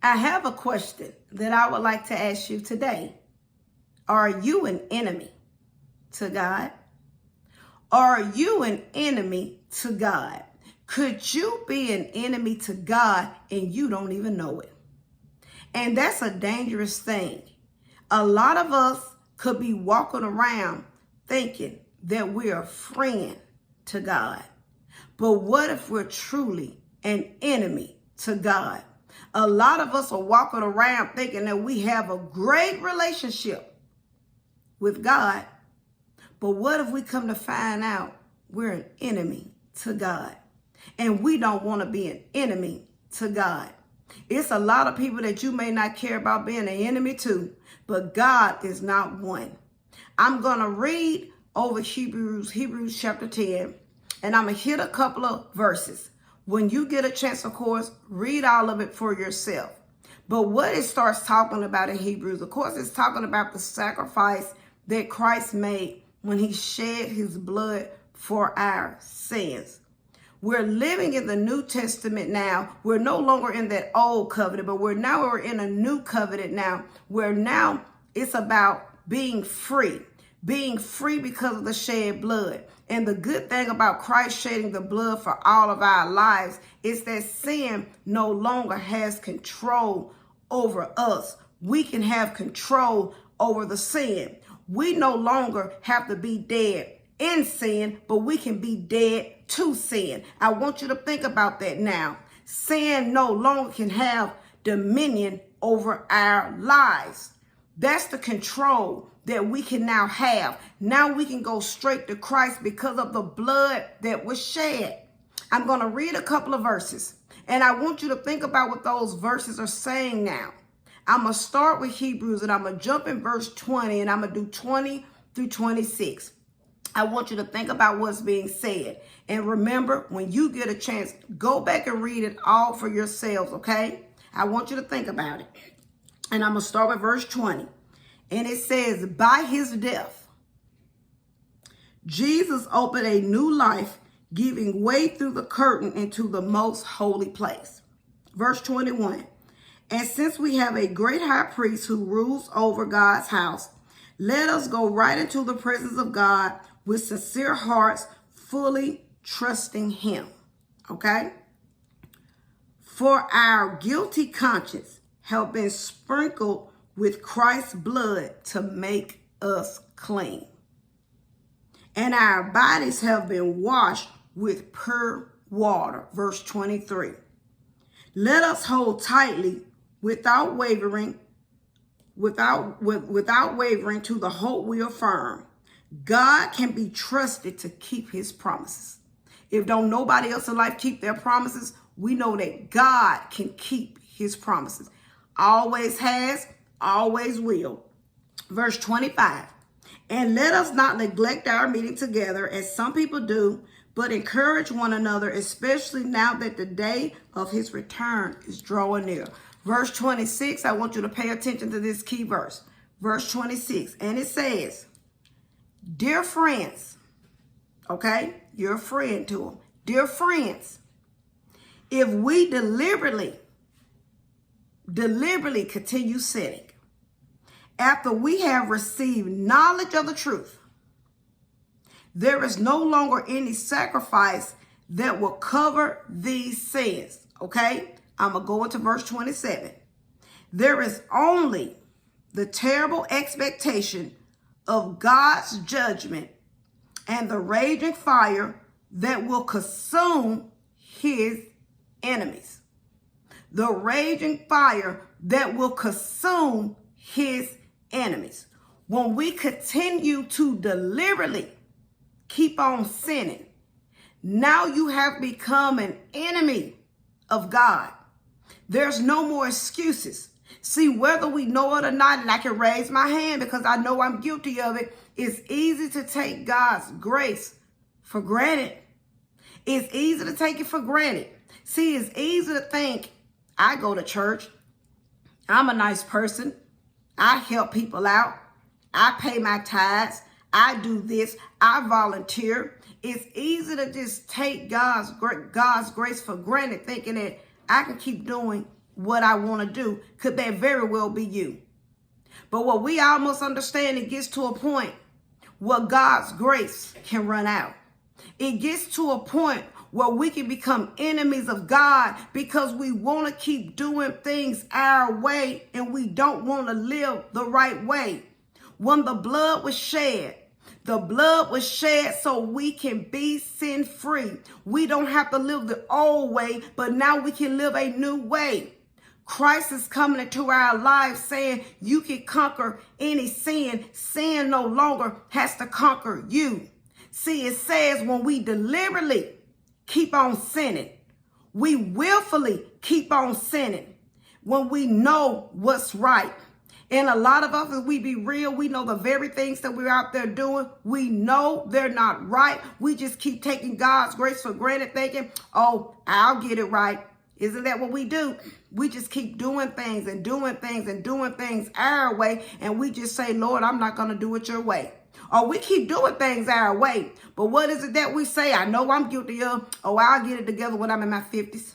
I have a question that I would like to ask you today. Are you an enemy to God? Are you an enemy to God? Could you be an enemy to God and you don't even know it? And that's a dangerous thing. A lot of us could be walking around thinking that we're a friend to God. But what if we're truly an enemy to God? A lot of us are walking around thinking that we have a great relationship with God. But what if we come to find out we're an enemy to God? And we don't want to be an enemy to God. It's a lot of people that you may not care about being an enemy to, but God is not one. I'm going to read over Hebrews chapter 10, and I'm going to hit a couple of verses. When you get a chance, of course, read all of it for yourself. But what it starts talking about in Hebrews, of course, it's talking about the sacrifice that Christ made when he shed his blood for our sins. We're living in the New Testament now. We're no longer in that old covenant, but we're in a new covenant now, where now it's about being free because of the shed blood. And the good thing about Christ shedding the blood for all of our lives is that sin no longer has control over us. We can have control over the sin. We no longer have to be dead in sin, but we can be dead to sin. I want you to think about that now. Sin no longer can have dominion over our lives. That's the control that we can now have. Now we can go straight to Christ because of the blood that was shed. I'm going to read a couple of verses, and I want you to think about what those verses are saying now. I'm going to start with Hebrews, and I'm going to jump in verse 20, and I'm going to do 20 through 26. I want you to think about what's being said. And remember, when you get a chance, go back and read it all for yourselves, okay? I want you to think about it. And I'm going to start with verse 20. And it says, by his death, Jesus opened a new life, giving way through the curtain into the most holy place. Verse 21. And since we have a great high priest who rules over God's house, let us go right into the presence of God with sincere hearts, fully trusting him. Okay? For our guilty conscience have been sprinkled with Christ's blood to make us clean. And our bodies have been washed with pure water. Verse 23. Let us hold tightly without wavering to the hope we affirm. God can be trusted to keep his promises. If don't nobody else in life keep their promises, we know that God can keep his promises. Always has, always will. Verse 25. And let us not neglect our meeting together as some people do, but encourage one another, especially now that the day of his return is drawing near. Verse 26, I want you to pay attention to this key verse. Verse 26, and it says, dear friends, okay, you're a friend to them. Dear friends, if we deliberately continue sinning, after we have received knowledge of the truth, there is no longer any sacrifice that will cover these sins. Okay, I'm going to go into verse 27. There is only the terrible expectation of God's judgment and the raging fire that will consume his enemies. The raging fire that will consume his enemies. When we continue to deliberately keep on sinning, now you have become an enemy of God. There's no more excuses. See, whether we know it or not, and I can raise my hand because I know I'm guilty of it, it's easy to take God's grace for granted. It's easy to take it for granted. See, it's easy to think, I go to church, I'm a nice person, I help people out, I pay my tithes, I do this, I volunteer. It's easy to just take God's grace for granted, thinking that I can keep doing what I want to do, could that very well be you. But what we almost understand, it gets to a point where God's grace can run out. It gets to a point where we can become enemies of God because we want to keep doing things our way and we don't want to live the right way. When the blood was shed so we can be sin free. We don't have to live the old way, but now we can live a new way. Christ is coming into our lives saying you can conquer any sin. Sin no longer has to conquer you. See, it says when we deliberately keep on sinning, we willfully keep on sinning when we know what's right. And a lot of us, if we be real, we know the very things that we're out there doing, we know they're not right. We just keep taking God's grace for granted, thinking, oh, I'll get it right. Isn't that what we do? We just keep doing things and doing things and doing things our way. And we just say, Lord, I'm not going to do it your way. Or we keep doing things our way. But what is it that we say? I know I'm guilty of. Oh, I'll get it together when I'm in my 50s.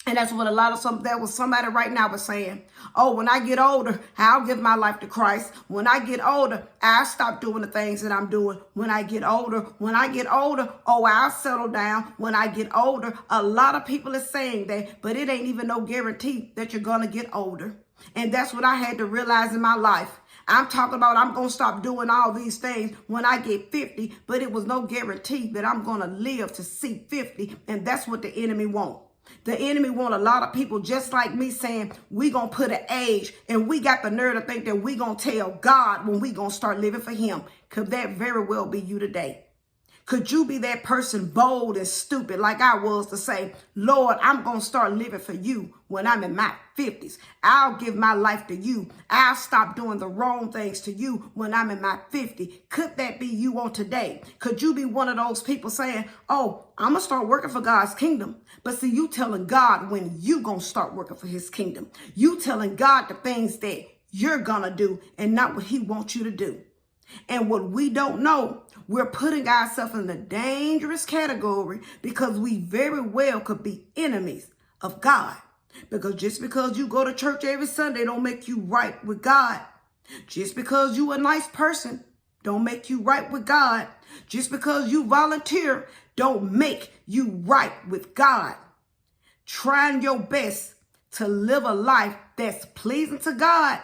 And that's what that was somebody right now was saying. Oh, when I get older, I'll give my life to Christ. When I get older, I'll stop doing the things that I'm doing. When I get older, oh, I'll settle down. When I get older, a lot of people are saying that, but it ain't even no guarantee that you're going to get older. And that's what I had to realize in my life. I'm talking about I'm going to stop doing all these things when I get 50, but it was no guarantee that I'm going to live to see 50. And that's what the enemy wants. The enemy want a lot of people just like me saying, we going to put an age, and we got the nerve to think that we going to tell God when we going to start living for him. Could that very well be you today? Could you be that person bold and stupid like I was to say, Lord, I'm going to start living for you when I'm in my 50s. I'll give my life to you. I'll stop doing the wrong things to you when I'm in my 50s. Could that be you on today? Could you be one of those people saying, oh, I'm going to start working for God's kingdom? But see, you telling God when you going to start working for his kingdom. You telling God the things that you're going to do and not what he wants you to do. And what we don't know, we're putting ourselves in a dangerous category because we very well could be enemies of God. Because just because you go to church every Sunday don't make you right with God. Just because you a nice person don't make you right with God. Just because you volunteer don't make you right with God. Trying your best to live a life that's pleasing to God.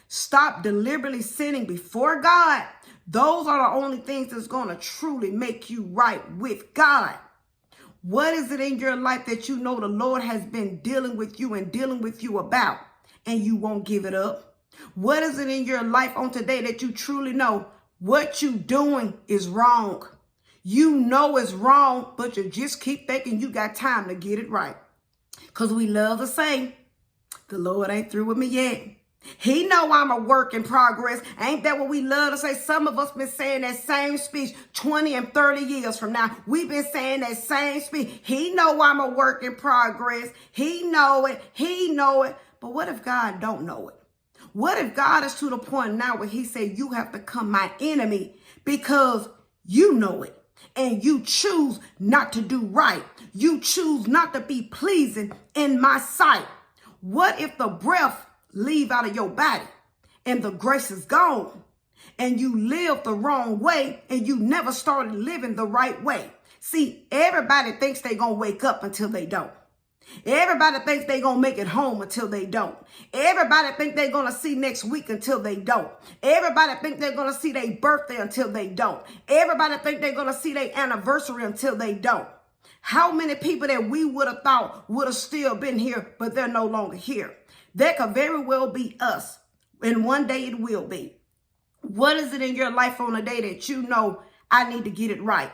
Stop deliberately sinning before God. Those are the only things that's going to truly make you right with God. What is it in your life that you know the Lord has been dealing with you about, and you won't give it up? What is it in your life on today that you truly know what you doing is wrong? You know it's wrong, but you just keep thinking you got time to get it right. Because we love to say, the Lord ain't through with me yet. He know I'm a work in progress. Ain't that what we love to say? Some of us been saying that same speech 20 and 30 years from now. We've been saying that same speech. He know I'm a work in progress. He know it. He know it. But what if God don't know it? What if God is to the point now where he said, you have become my enemy because you know it and you choose not to do right. You choose not to be pleasing in my sight. What if the breath leave out of your body and the grace is gone and you live the wrong way and you never started living the right way? See, everybody thinks they're going to wake up until they don't. Everybody thinks they're going to make it home until they don't. Everybody think they're going to see next week until they don't. Everybody think they're going to see their birthday until they don't. Everybody think they're going to see their anniversary until they don't. How many people that we would have thought would have still been here, but they're no longer here? That could very well be us. And one day it will be. What is it in your life on a day that you know I need to get it right?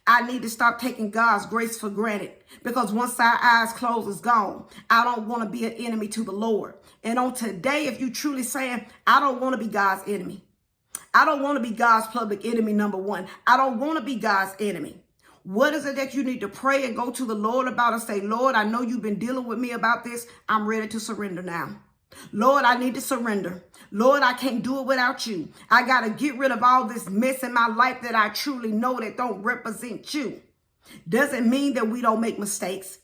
I need to stop taking God's grace for granted, because once our eyes close, it's gone. I don't want to be an enemy to the Lord. And on today, if you truly saying, I don't want to be God's enemy. I don't want to be God's public enemy, number one. I don't want to be God's enemy. What is it that you need to pray and go to the Lord about and say, Lord, I know you've been dealing with me about this. I'm ready to surrender now. Lord, I need to surrender. Lord, I can't do it without you. I got to get rid of all this mess in my life that I truly know that don't represent you. Doesn't mean that we don't make mistakes.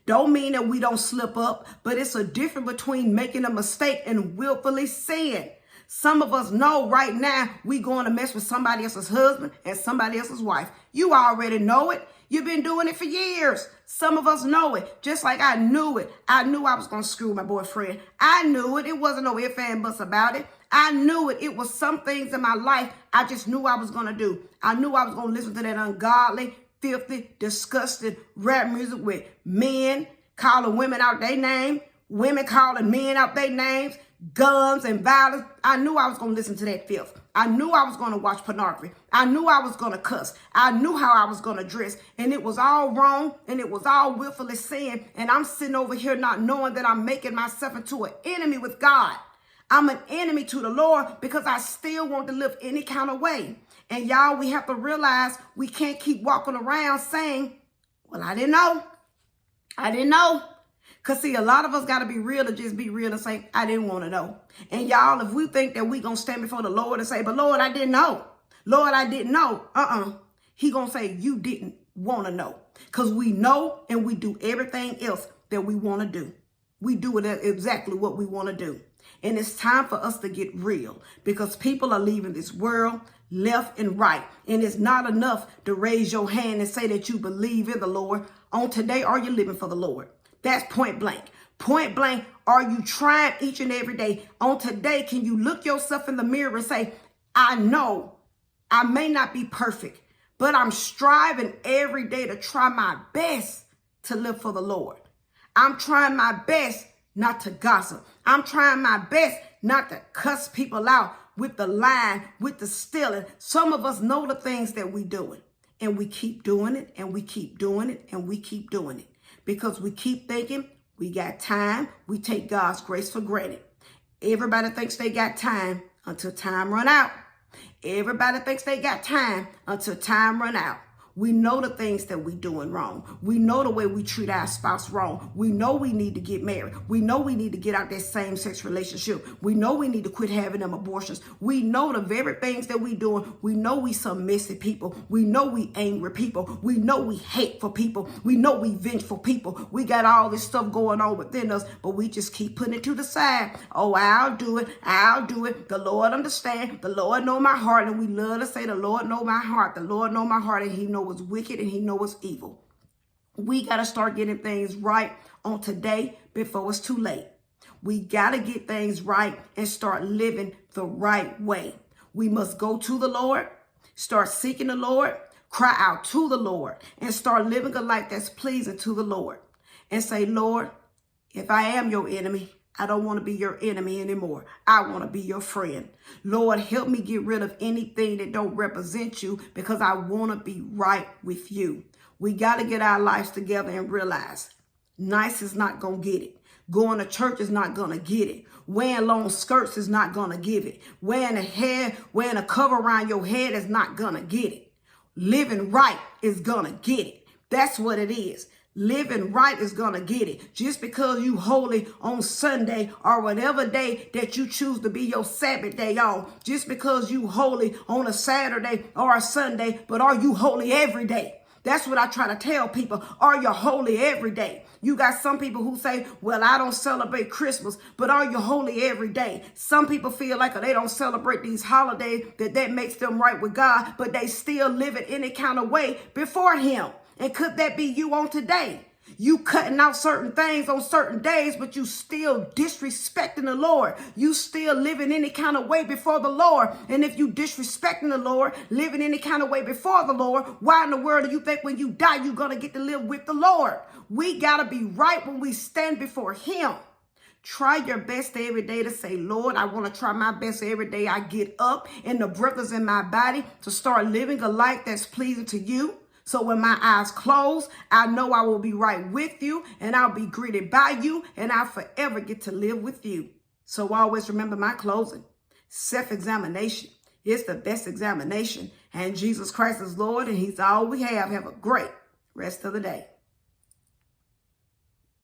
Don't mean that we don't slip up, but it's a difference between making a mistake and willfully sin. Some of us know right now we going to mess with somebody else's husband and somebody else's wife. You already know it. You've been doing it for years. Some of us know it, just like I knew it. I knew I was going to screw my boyfriend. I knew it. It wasn't no ifs and buts about it. I knew it. It was some things in my life I just knew I was going to do. I knew I was going to listen to that ungodly, filthy, disgusting rap music with men calling women out their name, women calling men out their names, guns and violence. I knew I was going to listen to that filth. I knew I was going to watch pornography. I knew I was going to cuss. I knew how I was going to dress. And it was all wrong. And it was all willfully sin. And I'm sitting over here not knowing that I'm making myself into an enemy with God. I'm an enemy to the Lord because I still want to live any kind of way. And y'all, we have to realize we can't keep walking around saying, well, I didn't know. I didn't know. Because, see, a lot of us got to be real to just be real and say, I didn't want to know. And, y'all, if we think that we're going to stand before the Lord and say, but, Lord, I didn't know. Lord, I didn't know. He going to say, you didn't want to know. Because we know and we do everything else that we want to do. We do it exactly what we want to do. And it's time for us to get real because people are leaving this world left and right. And it's not enough to raise your hand and say that you believe in the Lord. On today, are you living for the Lord? That's point blank. Point blank, are you trying each and every day? On today, can you look yourself in the mirror and say, I know I may not be perfect, but I'm striving every day to try my best to live for the Lord. I'm trying my best not to gossip. I'm trying my best not to cuss people out with the lying, with the stealing. Some of us know the things that we're doing, and we keep doing it, and we keep doing it, and we keep doing it. Because we keep thinking we got time. We take God's grace for granted. Everybody thinks they got time until time run out. Everybody thinks they got time until time run out. We know the things that we're doing wrong. We know the way we treat our spouse wrong. We know we need to get married. We know we need to get out that same-sex relationship. We know we need to quit having them abortions. We know the very things that we're doing. We know we some messy people. We know we angry people. We know we hateful people. We know we vengeful people. We got all this stuff going on within us, but we just keep putting it to the side. Oh, I'll do it. I'll do it. The Lord understand. The Lord know my heart. And we love to say the Lord know my heart. The Lord know my heart, and he knows what's wicked and he knows what's evil. We got to start getting things right on today before it's too late. We got to get things right and start living the right way. We must go to the Lord, start seeking the Lord, cry out to the Lord, and start living a life that's pleasing to the Lord. And say, Lord, if I am your enemy, I don't want to be your enemy anymore. I want to be your friend. Lord, help me get rid of anything that don't represent you because I want to be right with you. We got to get our lives together and realize nice is not going to get it. Going to church is not going to get it. Wearing long skirts is not going to give it. Wearing a cover around your head is not going to get it. Living right is going to get it. That's what it is. Living right is going to get it. Just because you holy on Sunday or whatever day that you choose to be your Sabbath day on. Just because you holy on a Saturday or a Sunday, but are you holy every day? That's what I try to tell people. Are you holy every day? You got some people who say, well, I don't celebrate Christmas, but are you holy every day? Some people feel like they don't celebrate these holidays, that makes them right with God, but they still live it any kind of way before him. And could that be you on today? You cutting out certain things on certain days, but you still disrespecting the Lord. You still living any kind of way before the Lord. And if you disrespecting the Lord, living any kind of way before the Lord, why in the world do you think when you die, you're going to get to live with the Lord? We got to be right when we stand before him. Try your best every day to say, Lord, I want to try my best every day I get up and the breath is in my body to start living a life that's pleasing to you. So when my eyes close, I know I will be right with you and I'll be greeted by you and I'll forever get to live with you. So always remember my closing. Self-examination is the best examination. And Jesus Christ is Lord and he's all we have. Have a great rest of the day.